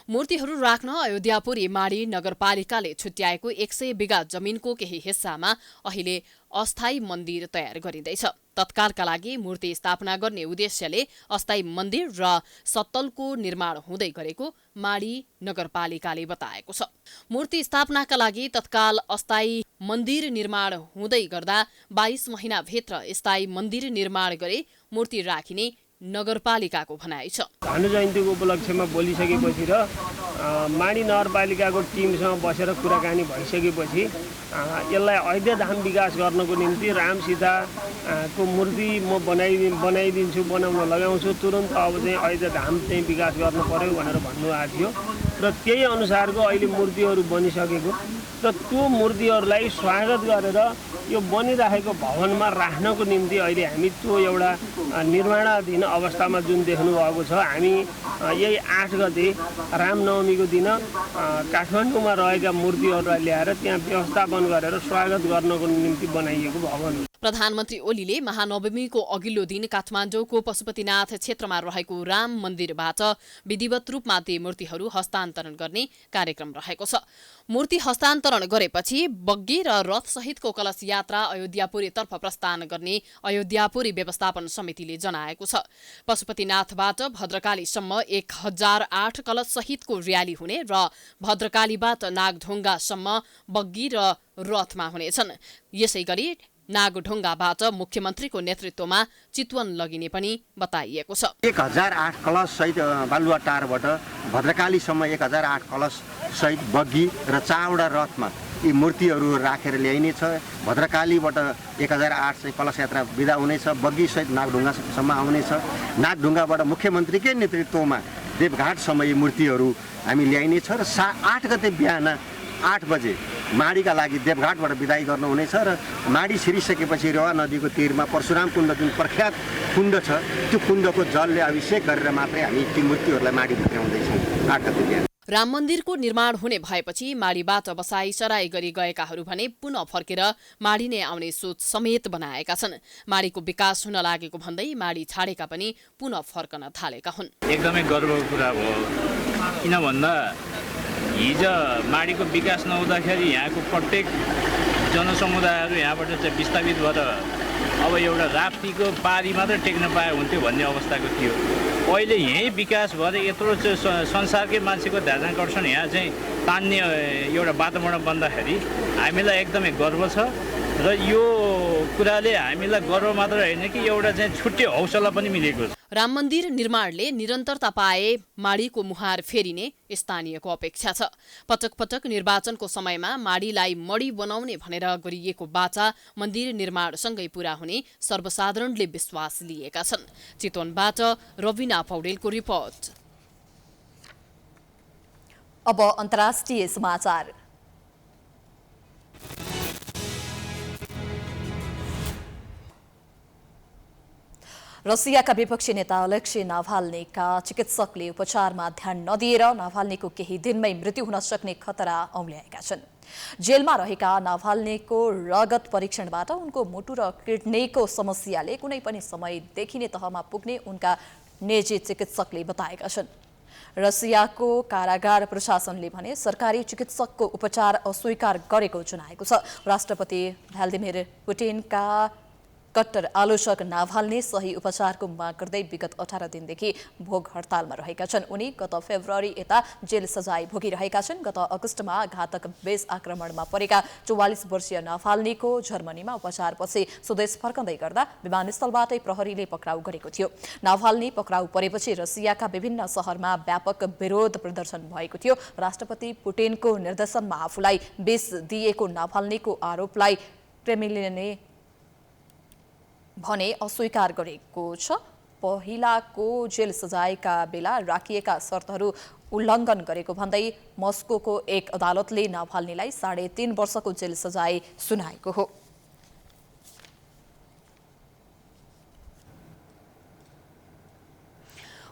मूर्तिहरू राख्न अयोध्यापुरी माडी नगरपालिकाले छुट्याएको 100 बिघा जमिनको केही हिस्सामा अहिले अस्थायी मन्दिर तयार गरिँदैछ। तत्कालका लागि मूर्ति स्थापना गर्ने उद्देश्यले अस्थायी मन्दिर र सत्तलको निर्माण हुँदै गरेको माडी नगरपालिकाले बताएको छ। मूर्ति स्थापनाका लागि तत्काल अस्थायी मन्दिर निर्माण हुँदै गर्दा 22 महिनाभित्र स्थायी मन्दिर निर्माण गरी मूर्ति राखिने नगरपालिकाको भनाइ छ। भानु जयन्तीको उपलक्ष्यमा बोलिसकेपछि र माडी नगरपालिकाको टिमसँग बसेर कुराकानी भइसकेपछि यसलाई अयोध्या धाम विकास गर्नको निम्ति राम सीता को मूर्ति म बनाइदिन्छु, बनाउन लगाउँछु, तुरन्त अब चाहिँ अयोध्या धाम चाहिँ विकास गर्नु पर्यो भनेर भन्नुभएको थियो र त्यही अनुसारको अहिले मूर्तिहरू बनिसकेको र त्यो मूर्तिहरूलाई स्वागत गरेर यो बनिरहेको भवनमा राख्नको निम्ति अहिले हामी त्यो एउटा निर्माणाधीन अवस्थामा जुन देख्नु भएको छ, हामी यही 8 गते रामनवमीको दिन काठमाडौँमा रहेका मूर्तिहरूलाई ल्याएर त्यहाँ व्यवस्थापन गरेर स्वागत गर्नको निम्ति बनाइएको भवन हो। प्रधानमन्त्री ओलीले महानवमीको अघिल्लो दिन काठमाडौँको पशुपतिनाथ क्षेत्रमा रहेको राम मन्दिरबाट विधिवत रूपमा ती मूर्तिहरू हस्तान्तरण गर्ने कार्यक्रम रहेको छ। मूर्ति हस्तान्तरण गरेपछि बग्गी र रथ सहितको कलश यात्रा अयोध्यापुरीतर्फ प्रस्थान गर्ने अयोध्यापुरी व्यवस्थापन समितिले जनाएको छ। पशुपतिनाथबाट भद्रकालीसम्म 1008 कलश सहितको र्याली हुने र भद्रकालीबाट नागढुङ्गासम्म बग्गी र रथमा हुनेछन्। यसै गरी नागढुङ्गाबाट मुख्यमन्त्रीको नेतृत्वमा चितवन लगिने पनि बताइएको छ। 1008 कलश सहित बालुवाटारबाट भद्रकालीसम्म 1008 कलश सहित बग्गी र चारवटा रथमा यी मूर्तिहरू राखेर ल्याइनेछ। भद्रकालीबाट 1008 चाहिँ कलश यात्रा बिदा हुनेछ, बग्गी सहित नागढुङ्गासम्म आउनेछ। नागढुङ्गाबाट मुख्यमन्त्रीकै नेतृत्वमा देवघाटसम्म यी मूर्तिहरू हामी ल्याइनेछ र 8 गते बिहान 8 बजे माडीका लागि देवघाटबाट बिदाई गर्नुहुनेछ र माडी छिरिसकेपछि रेवा नदीको तीरमा परशुराम कुण्ड जुन प्रख्यात कुण्ड छ, त्यो कुण्डको जलले अभिषेक गरेर मात्रै हामी ती मूर्तिहरूलाई माडी भित्राउँदैछौँ 8 गते बिहान। राम मन्दिरको निर्माण हुने भएपछि माडीबाट बसाई सराई गरी गएकाहरू भने पुनः फर्केर माडी नै आउने सोच समेत बनाएका छन्। माडीको विकास हुन लागेको भन्दै माडी छाडेका पनि पुनः फर्कन थालेका हुन्। एकदमै गर्वको कुरा हो, किन भन्दा हिजो माडीको विकास नहुँदाखेरि यहाँको प्रत्येक जनसमुदायहरू यहाँबाट चाहिँ विस्थापित भएर अब एउटा राप्तीको पारी मात्रै टेक्न पाए हुन्थ्यो भन्ने अवस्थाको थियो। अहिले यहीँ विकास भएर यत्रो संसारकै मान्छेको ध्यानाकर्षण यहाँ चाहिँ तान्ने एउटा वातावरण बन्दाखेरि हामीलाई एकदमै गर्व छ र यो कुराले हामीलाई गर्व मात्र होइन कि एउटा चाहिँ छुट्टै हौसला पनि मिलेको छ। राम मन्दिर निर्माणले निरन्तरता पाए माडीको मुहार फेरिने स्थानीयको अपेक्षा छ। पटक पटक निर्वाचनको समयमा माडीलाई मडी बनाउने भनेर गरिएको बाचा मन्दिर निर्माणसँगै पूरा हुने सर्वसाधारणले विश्वास लिएका छन्। चितवनबाट रविना पौडेलको रिपोर्ट। अब अन्तर्राष्ट्रिय समाचार। रसियाका विपक्षी नेता अलेक्सी नाभाल्नीका चिकित्सकले उपचारमा ध्यान नदिएर नाभाल्नीको केही दिनमै मृत्यु हुन सक्ने खतरा औँल्याएका छन्। जेलमा रहेका नाभाल्नीको रगत परीक्षणबाट उनको मुटु र किडनीको समस्याले कुनै पनि समय देखिने तहमा पुग्ने उनका निजी चिकित्सकले बताएका छन्। रसियाको कारागार प्रशासनले भने सरकारी चिकित्सकको उपचार अस्वीकार गरेको जनाएको छ। राष्ट्रपति भ्लादिमिर पुटिनका कट्टर आलोचक नाभाल्नी सही उपचारको माग गर्दै विगत 18 दिनदेखि भोग हडतालमा रहेका छन्। उनी गत फेब्रुअरी यता जेल सजाय भोगिरहेका छन्। गत अगस्तमा घातक बेस आक्रमणमा परेका 44 वर्षीय नाभाल्नीको जर्मनीमा उपचारपछि स्वदेश फर्कँदै गर्दा विमानस्थलबाटै प्रहरीले पक्राउ गरेको थियो। नाभाल्नी पक्राउ परेपछि रसियाका विभिन्न शहरमा व्यापक विरोध प्रदर्शन भएको थियो। राष्ट्रपति पुटिनको निर्देशनमा आफूलाई बेस दिएको नाभाल्नीको आरोपलाई क्रेमलिनले भने अस्वीकार गरेको छ। पहिलाको जेल सजायका बेला राखिएका शर्तहरू उल्लङ्घन गरेको भन्दै मस्कोको एक अदालतले नाभाल्नीलाई 3.5 वर्षको जेल सजाय सुनाएको हो।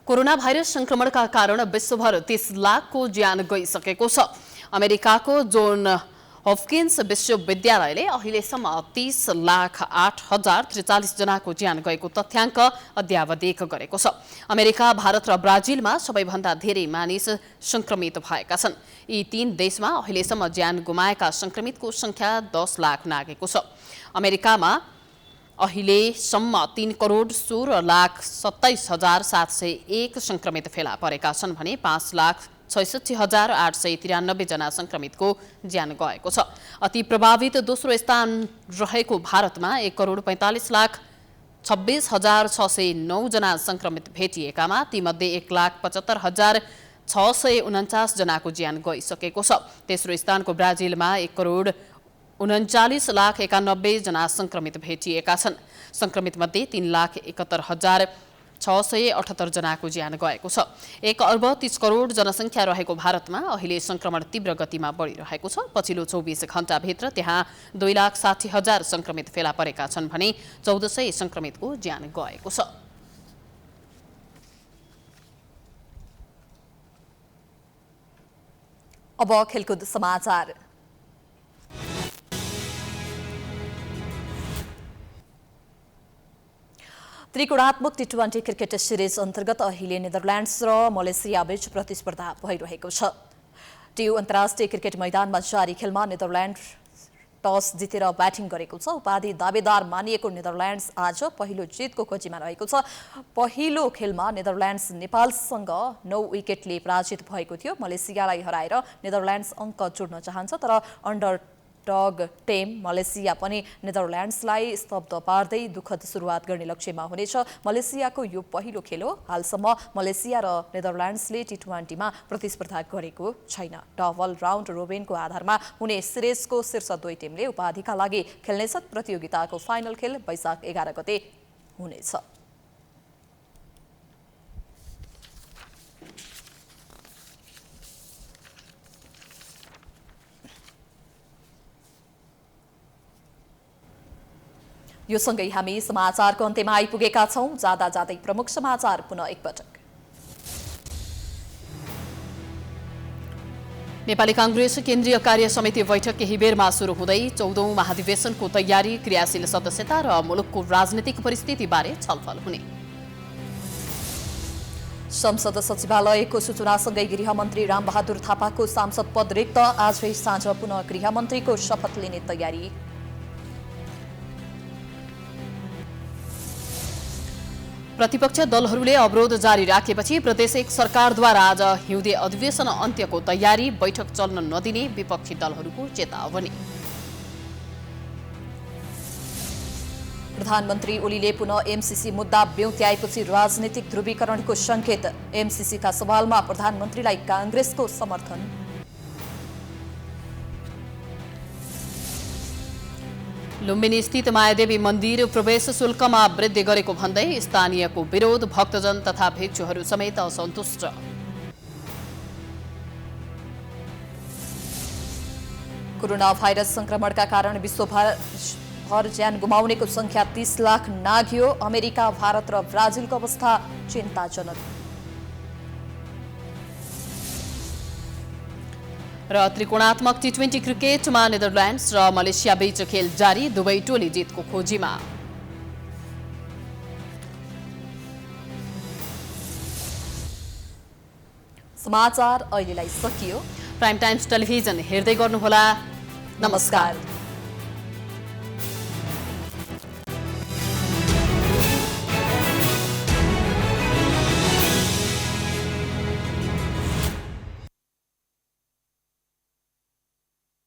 कोरोना भाइरस संक्रमणका कारण विश्वभर 30 लाखको ज्यान गइसकेको छ। अमेरिकाको जोन हफकिन्स विश्वविद्यालयले अहिलेसम्म 30,08,043 जनाको ज्यान गएको तथ्याङ्क अद्यावधिक गरेको छ। अमेरिका, भारत र ब्राजिलमा सबैभन्दा धेरै मानिस संक्रमित भएका छन्। यी 3 देशमा अहिलेसम्म ज्यान गुमाएका संक्रमितको संख्या 10 लाख नागेको छ। अमेरिकामा अहिलेसम्म 3,16,27,701 संक्रमित फेला परेका छन् भने 5,66,893 जना संक्रमितको ज्यान गएको छ। अति प्रभावित दोस्रो स्थान रहेको भारतमा 1,45,26,609 जना संक्रमित भेटिएकामा तीमध्ये 1,75,649 जनाको ज्यान गइसकेको छ। तेस्रो स्थानको ब्राजिलमा 1,39,91,000 जना संक्रमित भेटिएका छन्। संक्रमित मध्ये 3,71,678 जनाको ज्यान गएको छ। 1,30,00,00,000 जनसङ्ख्या रहेको भारतमा अहिले संक्रमण तीव्र गतिमा बढिरहेको छ। पछिल्लो 24 घण्टाभित्र त्यहाँ 2,60,000 संक्रमित फेला परेका छन् भने 1,400 संक्रमितको ज्यान गएको छ। अब खेलकुद समाचार। त्रिकोणात्मक टी20 क्रिकेट सिरिज अन्तर्गत अहिले नेदरल्यान्ड्स र मलेसिया बीच प्रतिस्पर्धा भइरहेको छ। टियु अन्तर्राष्ट्रिय क्रिकेट मैदानमा जारी खेलमा नेदरल्यान्ड टस जितेर ब्याटिङ गरेको छ। उपाधि दावेदार मानिएको नेदरल्यान्ड्स आज पहिलो जितको खोजीमा रहेको छ। पहिलो खेलमा नेदरल्यान्ड्स नेपालसँग 9 विकेटले पराजित भएको थियो। मलेसियालाई हराएर नेदरल्यान्ड्स अङ्क जोड्न चाहन्छ, तर अन्डर डग टेम मलेसिया पनि नेदरल्यान्ड्सलाई स्तब्ध पार्दै दुःखद सुरुवात गर्ने लक्ष्यमा हुनेछ। मलेसियाको यो पहिलो खेल हो। हालसम्म मलेसिया र नेदरल्यान्ड्सले टी20मा प्रतिस्पर्धा गरेको छैन। डबल राउन्ड रोबिनको आधारमा हुने सिरिजको शीर्ष 2 टिमले उपाधिका लागि खेल्नेछन्। प्रतियोगिताको फाइनल खेल वैशाख 11 गते हुनेछ। यो सँगै हामी समाचारको अन्त्यमा आइपुगेका छौं। जाँदा जाँदै प्रमुख समाचार पुनः एकपटक। नेपाली कांग्रेस केन्द्रीय कार्य समिति बैठक केही बेरमा सुरु हुँदै 14औं महाधिवेशनको तयारी, क्रियाशील सदस्यता र मुलुकको राजनीतिक परिस्थितिबारे छलफल हुने। संसद सचिवालयको सूचनासँगै गृहमन्त्री रामबहादुर थापाको सांसद पद रिक्त। आजै साँझ पुनः गृहमन्त्रीको शपथ लिने तयारी। प्रतिपक्ष दलहरूले अवरोध जारी राखेपछि प्रदेश 1 सरकारद्वारा आज हिउँदे अधिवेशन अन्त्यको तयारी, बैठक चल्न नदिने विपक्षी दलहरूको चेतावनी। प्रधानमन्त्री ओलीले पुनः एमसीसी मुद्दा बेउत्याएपछि राजनीतिक ध्रुवीकरणको संकेत। एमसीसीका सवालमा प्रधानमन्त्रीलाई कांग्रेसको समर्थन। लुम्बिनी स्थित मायादेवी मन्दिर प्रवेश शुल्कमा वृद्धि गरेको भन्दै स्थानीयको विरोध, भक्तजन तथा भिक्षुहरू समेत असन्तुष्ट। कोरोना भाइरस संक्रमणका कारण विश्वभर ज्यान गुमाउनेको संख्या 30 लाख नाघ्यो। अमेरिका, भारत र ब्राजिलको अवस्था चिन्ताजनक। र त्रिकोणात्मक टी20 क्रिकेटमा नेदरल्यान्ड्स र मलेसिया बीच खेल जारी, दुवै टोली जितको खोजीमा। समाचार अहिलेलाई सकियो। प्राइम टाइम्स टेलिभिजन हेर्दै गर्नुहोला। नमस्कार।